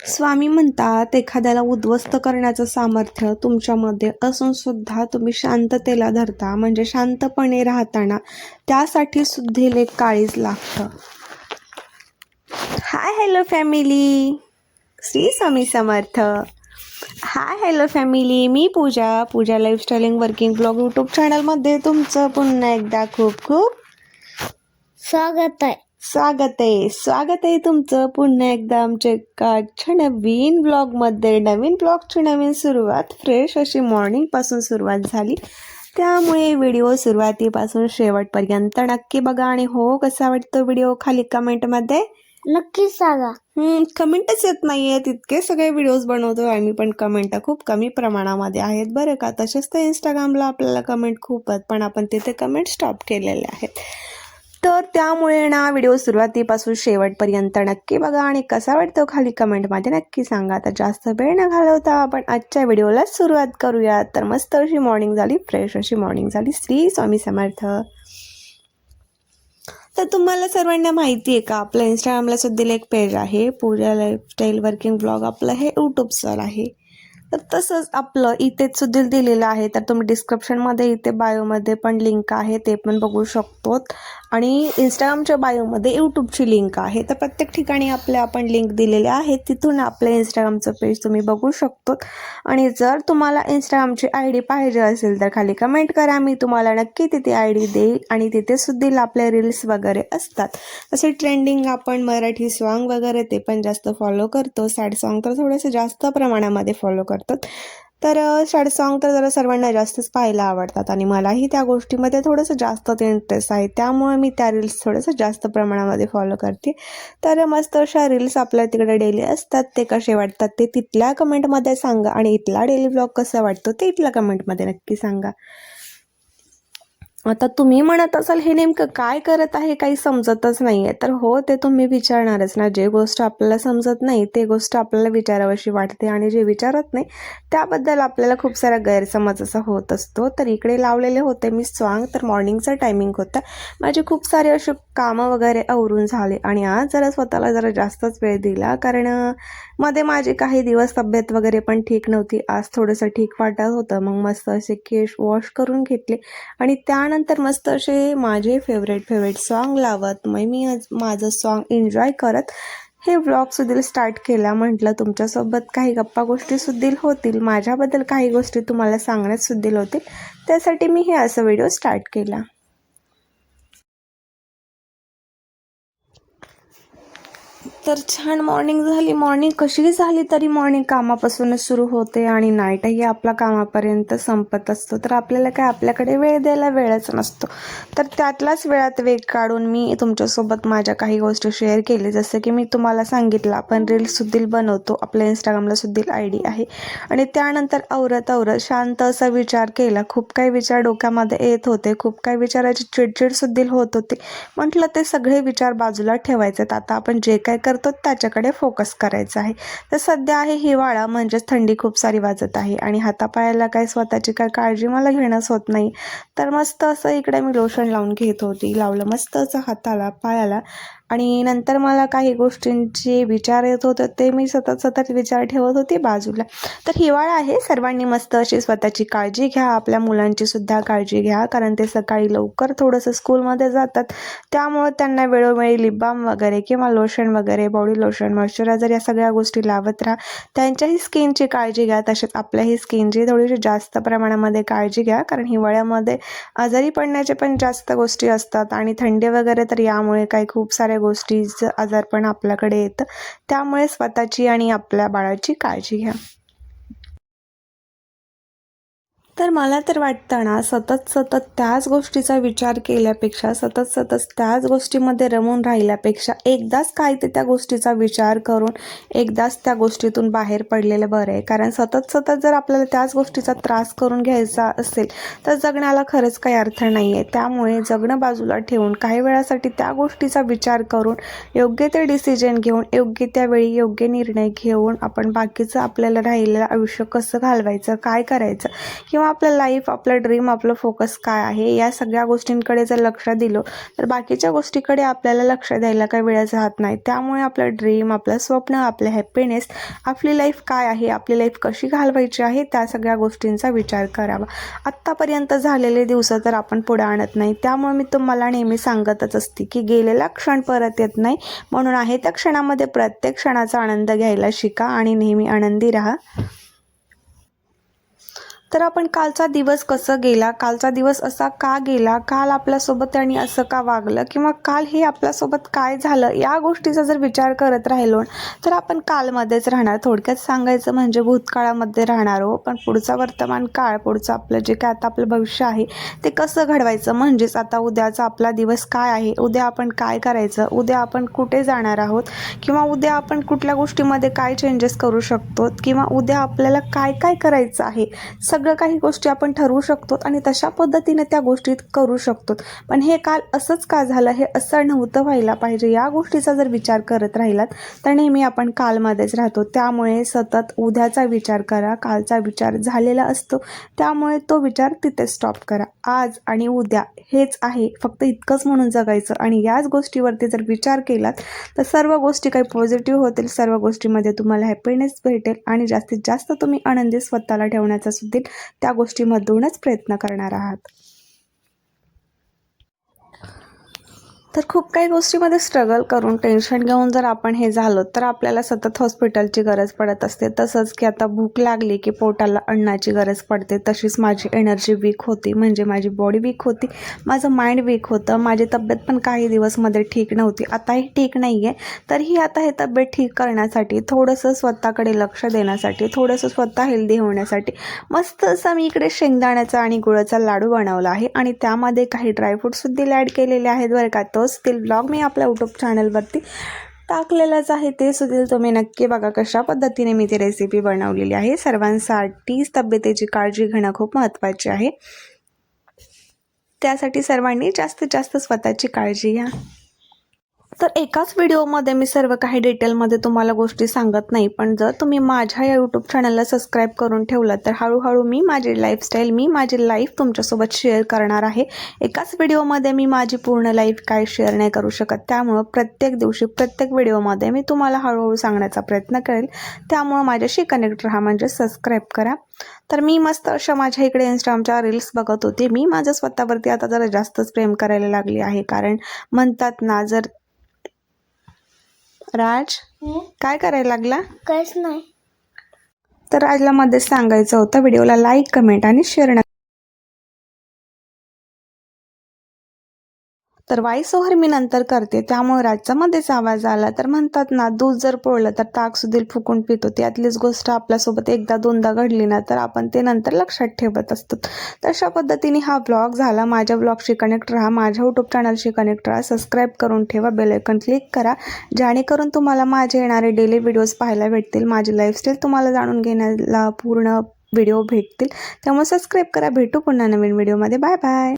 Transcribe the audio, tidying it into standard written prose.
स्वामी म्हणतात, एखाद्याला उद्ध्वस्त करण्याचं सामर्थ्य तुमच्यामध्ये असून सुद्धा तुम्ही शांततेला धरता, म्हणजे शांतपणे राहताना त्यासाठी सुद्धील एक काळीज लागतं. Hi hello family, Shri Swami Samarth. Hi hello family, मी पूजा लाईफस्टाईलिंग वर्किंग ब्लॉग यूट्यूब चॅनलमध्ये तुमचं पुन्हा एकदा खूप खूप स्वागत आहे तुमचं पुन्हा एकदा आमच्या एका नवीन ब्लॉगमध्ये. नवीन ब्लॉगची नवीन सुरुवात, फ्रेश अशी मॉर्निंगपासून सुरुवात झाली. त्यामुळे व्हिडिओ सुरुवातीपासून शेवटपर्यंत नक्की बघा. आणि हो, कसा वाटतो व्हिडिओ खाली कमेंटमध्ये नक्की सांगा. कमेंटच येत नाहीये, तितके सगळे व्हिडिओज बनवतो आम्ही, पण कमेंट खूप कमी प्रमाणामध्ये आहेत बरं का. तसेच तर इंस्टाग्रामला आपल्याला कमेंट खूप आहेत, पण आपण तिथे कमेंट स्टॉप केलेले आहेत. तर त्यामुळे ना व्हिडिओ सुरुवातीपासून शेवटपर्यंत नक्की बघा आणि कसा वाटतो खाली कमेंटमध्ये नक्की सांगा. तर जास्त वेळ न घालवता आपण आजच्या व्हिडिओला सुरुवात करूया. तर मस्त अशी मॉर्निंग झाली, फ्रेश अशी मॉर्निंग झाली. श्री स्वामी समर्थ. तर तुम्हाला सर्वांना माहिती आहे का, आपलं इंस्टाग्रामला सुद्धा एक पेज आहे, पूजा लाईफस्टाईल वर्किंग ब्लॉग. आपलं हे यूट्यूबचं आहे. तर तसंच आपलं इथेच सुद्धा दिलेलं आहे. तर तुम्ही डिस्क्रिप्शनमध्ये इथे बायोमध्ये पण लिंक आहे, ते पण बघू शकतो. आणि इंस्टाग्रामच्या बायोमध्ये यूट्यूबची लिंक आहे. तर प्रत्येक ठिकाणी आपण लिंक दिलेले आहेत, तिथून आपलं इंस्टाग्रामचं पेज तुम्ही बघू शकतो. आणि जर तुम्हाला इंस्टाग्रामची ID पाहिजे असेल तर खाली कमेंट करा, मी तुम्हाला नक्की तिथे ID देईल. आणि तिथे सुद्धा आपले रील्स वगैरे असतात. तसे ट्रेंडिंग आपण मराठी सॉन्ग वगैरे ते पण जास्त फॉलो करतो. सॅड सॉन्ग तर थोडेसे जास्त प्रमाणामध्ये फॉलो करतो. तर सॅड सॉन्ग तर जरा सर्वांना जास्तच पाहायला आवडतात आणि मलाही त्या गोष्टीमध्ये थोडंसं जास्त इंटरेस्ट आहे. त्यामुळे मी त्या रील्स थोडंसं जास्त प्रमाणामध्ये फॉलो करते. तर मस्त अशा रील्स आपल्या तिकडे डेली असतात. ते कसे वाटतात ते तिथल्या कमेंटमध्ये सांगा. आणि इथला डेली ब्लॉग कसा वाटतो ते इथल्या कमेंटमध्ये नक्की सांगा. आता तुम्ही म्हणत असाल, हे नेमकं काय करत आहे, काही समजतच नाही आहे. तर हो, ते तुम्ही विचारणारच ना. जे गोष्ट आपल्याला समजत नाही ते गोष्ट आपल्याला विचारावीशी वाटते, आणि जे विचारत नाही त्याबद्दल आपल्याला खूप सारा गैरसमज असा होत असतो. तर इकडे लावलेले होते मी सॉन्ग. तर मॉर्निंगचा टायमिंग होता, माझे खूप सारे असे कामं वगैरे आवरून झाले. आणि आज जरा स्वतःला जरा जास्तच वेळ दिला, कारण मध्ये माझे काही दिवस तब्येत वगैरे पण ठीक नव्हती. आज थोडंसं ठीक वाटत होतं. मग मस्त असे केस वॉश करून घेतले आणि त्यानंतर मस्त असे माझे फेवरेट सॉन्ग लावत मग मी आज माझं सॉन्ग एन्जॉय करत हे व्लॉग सुद्धा स्टार्ट केला. म्हटलं तुमच्यासोबत काही गप्पा गोष्टी सुद्धा होतील, माझ्याबद्दल काही गोष्टी तुम्हाला सांगण्यात सुद्धा होतील. त्यासाठी मी हे असं व्हिडिओ स्टार्ट केला. तर छान मॉर्निंग झाली. मॉर्निंग कशी झाली तरी मॉर्निंग कामापासूनच सुरू होते आणि नाईटही आपला कामापर्यंत संपत असतो. तर आपल्याला काय, आपल्याकडे वेळ द्यायला वेळच नसतो. तर त्यातलाच वेळात वेळ काढून मी तुमच्यासोबत माझ्या काही गोष्टी शेअर केली. जसं की मी तुम्हाला सांगितलं, आपण रील्स सुद्धा बनवतो, आपल्या इंस्टाग्रामला सुद्धा ID आहे. आणि त्यानंतर आवरत शांत असा विचार केला. खूप काही विचार डोक्यामध्ये येत होते, खूप काही विचाराची चिडचिड सुद्धा होत होती. म्हटलं ते सगळे विचार बाजूला ठेवायचे. आता आपण जे काय करतो त्याच्याकडे फोकस करायचा आहे. तर सध्या आहे हिवाळा, म्हणजेच थंडी खूप सारी वाजत आहे आणि हातापायाला काय स्वतःची काय काळजी मला घेणंच होत नाही. तर मस्त असं इकडे मी लोशन लावून घेत होती, लावलं मस्त असं हाताला पायाला. आणि नंतर मला काही गोष्टींचे विचार येत होते, ते मी सतत विचार ठेवत होते बाजूला. तर हिवाळा आहे, सर्वांनी मस्त अशी स्वतःची काळजी घ्या, आपल्या मुलांची सुद्धा काळजी घ्या, कारण ते सकाळी लवकर थोडंसं स्कूलमध्ये जातात. त्यामुळे त्यांना वेळोवेळी लिप बाम वगैरे किंवा लोशन वगैरे, बॉडी लोशन, मॉइश्चरायझर या सगळ्या गोष्टी लावत राहा. त्यांच्याही स्किनची काळजी घ्या, तसेच आपल्याही स्किनची थोडीशी जास्त प्रमाणामध्ये काळजी घ्या, कारण हिवाळ्यामध्ये आजारी पडण्याचे पण जास्त गोष्टी असतात. आणि थंडी वगैरे तर यामुळे काही खूप साऱ्या गोष्टीचं आजारपण आपल्याकडे येतं. त्यामुळे स्वतःची आणि आपल्या बाळाची काळजी घ्या. तर मला तर वाटतं ना, सतत त्याच गोष्टीचा विचार केल्यापेक्षा, सतत त्याच गोष्टीमध्ये रमून राहिल्यापेक्षा, एकदाच काय ते त्या गोष्टीचा विचार करून एकदाच त्या गोष्टीतून बाहेर पडलेलं बरं आहे. कारण सतत जर आपल्याला त्याच गोष्टीचा त्रास करून घ्यायचा असेल तर जगण्याला खरंच काही अर्थ नाही आहे. त्यामुळे जगणं बाजूला ठेवून काही वेळासाठी त्या गोष्टीचा विचार करून योग्य ते डिसिजन घेऊन, योग्य त्यावेळी योग्य निर्णय घेऊन आपण बाकीचं आपल्याला राहिलेलं आयुष्य कसं घालवायचं, काय करायचं, किंवा किंवा आपलं लाईफ, आपलं ड्रीम, आपलं फोकस काय आहे या सगळ्या गोष्टींकडे जर लक्ष दिलं तर बाकीच्या गोष्टीकडे आपल्याला लक्ष द्यायला काही वेळच राहत नाही. त्यामुळे आपलं ड्रीम, आपलं स्वप्न, आपलं हॅपीनेस, आपली लाईफ काय आहे, आपली लाईफ कशी घालवायची आहे त्या सगळ्या गोष्टींचा विचार करावा. आत्तापर्यंत झालेले दिवस तर आपण पुढे आणत नाही. त्यामुळे मी तुम्हाला नेहमी सांगतच असते की गेलेला क्षण परत येत नाही, म्हणून आहे त्या क्षणामध्ये प्रत्येक क्षणाचा आनंद घ्यायला शिका आणि नेहमी आनंदी राहा. तर आपण कालचा दिवस कसं गेला, कालचा दिवस असा का गेला, काल आपल्यासोबत त्यांनी असं का वागलं किंवा काल हे आपल्यासोबत काय झालं या गोष्टीचा जर विचार करत राहिलो तर आपण कालमध्येच राहणार. थोडक्यात सांगायचं म्हणजे भूतकाळामध्ये राहणार हो. पण पुढचा वर्तमान काळ, पुढचं आपलं जे काय आता आपलं भविष्य आहे ते कसं घडवायचं, म्हणजेच आता उद्याचा आपला दिवस काय आहे, उद्या आपण काय करायचं, उद्या आपण कुठे जाणार आहोत किंवा उद्या आपण कुठल्या गोष्टीमध्ये काय चेंजेस करू शकतो किंवा उद्या आपल्याला काय काय करायचं आहे, सगळं काही गोष्टी आपण ठरवू शकतो आणि तशा पद्धतीने त्या गोष्टी करू शकतो. पण हे काल असंच का झालं, हे असं नव्हतं व्हायला पाहिजे या गोष्टीचा जर विचार करत राहिलात तर नेहमी आपण कालमध्येच राहतो. त्यामुळे सतत उद्याचा विचार करा. कालचा विचार झालेला असतो, त्यामुळे तो विचार तिथे स्टॉप करा. आज आणि उद्या हेच आहे, फक्त इतकंच म्हणून जगायचं आणि याच गोष्टीवरती जर विचार केलात तर सर्व गोष्टी काही पॉझिटिव्ह होतील, सर्व गोष्टीमध्ये तुम्हाला हॅपीनेस भेटेल आणि जास्तीत जास्त तुम्ही आनंदी स्वतःला ठेवण्याचा सुद्धा त्या गोष्टीमधूनच प्रयत्न करणार आहात. तर खूप काही गोष्टीमध्ये स्ट्रगल करून टेन्शन घेऊन जर आपण हे झालो तर आपल्याला सतत हॉस्पिटलची गरज पडत असते. तसंच की आता भूक लागली की पोटाला अन्नाची गरज पडते. तशीच माझी एनर्जी वीक होती, म्हणजे माझी बॉडी वीक होती, माझं माइंड वीक होतं, माझी तब्येत पण काही दिवसमध्ये ठीक नव्हती, आताही ठीक नाही आहे. तरीही आता हे तब्येत ठीक करण्यासाठी, थोडंसं स्वतःकडे लक्ष देण्यासाठी, थोडंसं स्वतः हेल्दी होण्यासाठी मस्त असा मी इकडे शेंगदाण्याचा आणि गुळाचा लाडू बनवला आहे आणि त्यामध्ये काही ड्रायफ्रूटसुद्धा ॲड केलेले आहेत बरं का. तोच ब्लॉग मी आपल्या यूट्यूब चॅनलवरती टाकलेलाच आहे, ते सुद्धा तुम्ही नक्की बघा कशा पद्धतीने मी ती रेसिपी बनवलेली आहे. सर्वांसाठीच तब्येतीची काळजी घेणं खूप महत्त्वाची आहे, त्यासाठी सर्वांनी जास्तीत जास्त स्वतःची काळजी घ्या. तर एकाच व्हिडिओमध्ये मी सर्व काही डिटेलमध्ये तुम्हाला गोष्टी सांगत नाही, पण जर तुम्ही माझ्या या यूट्यूब चॅनलला सबस्क्राईब करून ठेवलं तर हळूहळू मी माझी लाईफस्टाईल, मी माझी लाईफ तुमच्यासोबत शेअर करणार आहे. एकाच व्हिडिओमध्ये मी माझी पूर्ण लाईफ काय शेअर नाही करू शकत, त्यामुळं प्रत्येक दिवशी प्रत्येक व्हिडिओमध्ये मी तुम्हाला हळूहळू सांगण्याचा प्रयत्न करेल. त्यामुळं माझ्याशी कनेक्ट राहा, म्हणजे सबस्क्राईब करा. तर मी मस्त अशा माझ्या इकडे इंस्टाग्रामच्या रील्स बघत होते. मी माझ्या स्वतःवरती आता जरा जास्तच प्रेम करायला लागली आहे, कारण म्हणतात ना, जर राज काय करायला लागला, काहीच नाही. तर राजला मध्येच सांगायचं होतं व्हिडिओला लाईक, कमेंट आणि शेअर. तर व्हॉइस ओव्हर मी नंतर करते, त्यामुळे राजचा मध्येच आवाज आला. तर म्हणतात ना, दूध जर पोळलं तर ताक सुद्धा फुकून पितो. त्यातलीच गोष्ट आपल्यासोबत एकदा दोनदा घडली ना तर आपण ते नंतर लक्षात ठेवत असतो. तशा पद्धतीने हा ब्लॉग झाला. माझ्या ब्लॉगशी कनेक्ट राहा, माझ्या यूट्यूब चॅनलशी कनेक्ट राहा, सबस्क्राईब करून ठेवा, बेल आयकॉन क्लिक करा, जेणेकरून तुम्हाला माझे येणारे डेली व्हिडिओज पाहायला भेटतील, माझी लाईफस्टाईल तुम्हाला जाणून घेण्याला पूर्ण व्हिडिओ भेटतील. त्यामुळे सबस्क्राईब करा. भेटू पुन्हा नवीन व्हिडिओमध्ये. Bye bye.